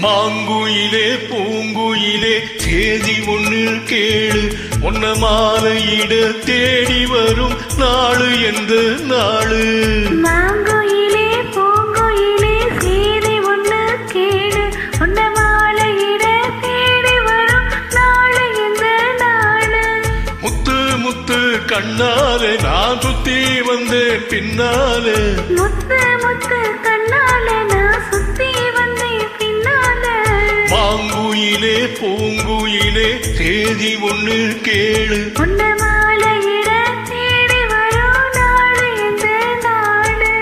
மாங்குயிலே பூங்குயிலே சேதி ஒண்ணு கேளு, ஒன்ன மாலையிட தேடி வரும் நாளு எந்த நாளு. மாங்குயிலே பூங்குயிலே சேதி ஒண்ணு கேளு, ஒன்ன மாலையிட தேடி வரும் நாளு எந்த நாளு. முத்து முத்து கண்ணாலே நான் சுத்தி வந்தேன் பின்னாலே, முத்து முத்து கண்ணாலே நான் சுத்தி வந்தேன் பின்னாலே. மாங்குயிலே பூங்குயிலே சேதி ஒண்ணு கேளு, ஒன்ன மாலையிட தேடி வரும் நாளு எந்த நாளு.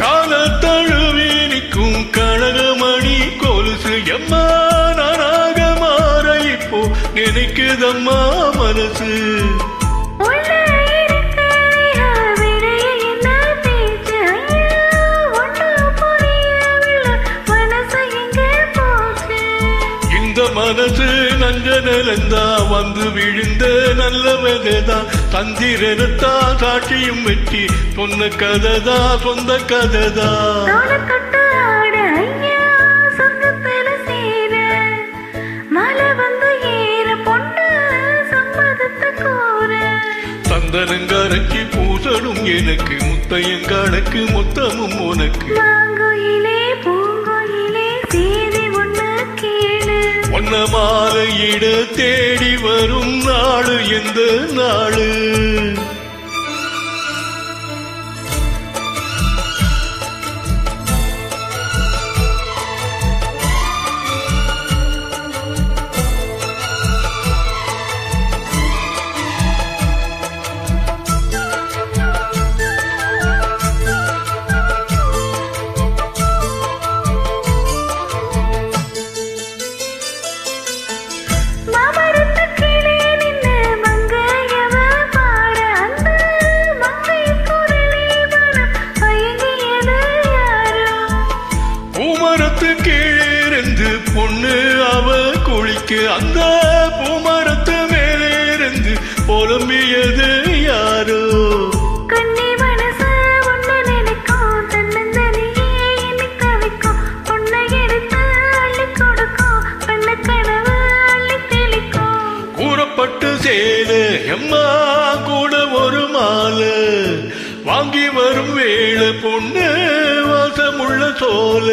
காலத்தழுவி நிற்கும் கனகமணி கொலுசு எம்மா நானாக மாற இப்போ நினைக்குதம்மா மனசு. உள்ள இருக்க விடைய என்ன பேச்சு ஐயா, ஒன்றும் புரியவில்லை மனசு எங்கே போச்சு. இந்த மனசு நஞ்ச நிலந்தா வந்து விழுந்த நல்ல வெதைதான், தந்திரனத்தான் சாட்சியும் வெற்றி சொன்ன கதைதா சொந்த கதைதா. தோளக்கட்டு ஆட ஐயா சொர்க்கத்துல சேர, மலை வந்து ஏற பொண்ணு சம்மதத்தை கூற. சந்தனங்கரைக்கு பூசலும் எனக்கு, முத்தையங்காலுக்கு மொத்தமும் உனக்கு. மாங்குயிலே பூங்குயிலே சேதி ஒண்ணு கேளு, ஒன்ன மாலையிட தேடி வரும் நாளு எந்த நாளு. மாமரத்து கீழே நின்னு மங்கையவ பாட, அந்த மங்கை குரலே மனம் மயங்கியது யாரோ. பூமரத்து கீழிருந்து பொண்ணு அவ குளிக்கு, அந்த பூமரத்து மேலே இருந்து புலம்பியது யாரோ. கண்ணி மனசு ஒண்ணு நினைக்கும், தன்னந்தனியே என்னை கவிக்கும், பொண்ணை எடுத்து அள்ளி கொடுக்கும், பண்ண கனவு அள்ளி தெளிக்கும். கூறப்பட்டு சேல எம்மா கூட ஒரு மாலை வாங்கி வரும் வேளை பொண்ணு வாசமுள்ள சோல.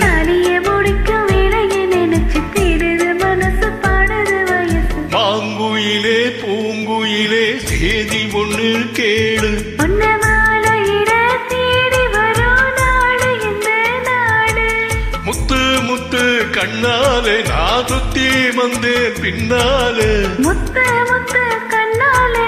தாலிய முடிக்கும் வேலையை நினைச்சு தேடுது மனசு பாடுது வயசு. மாங்குயிலே பூங்குயிலே சேதி ஒண்ணு கேளு, ஒன்ன மாலையிட தேடி வரும் நாடு எந்த நாடு. முத்து முத்து கண்ணாலே நான் சுத்தி வந்தேன் பின்னாலே. முத்து முத்து கண்ணாலே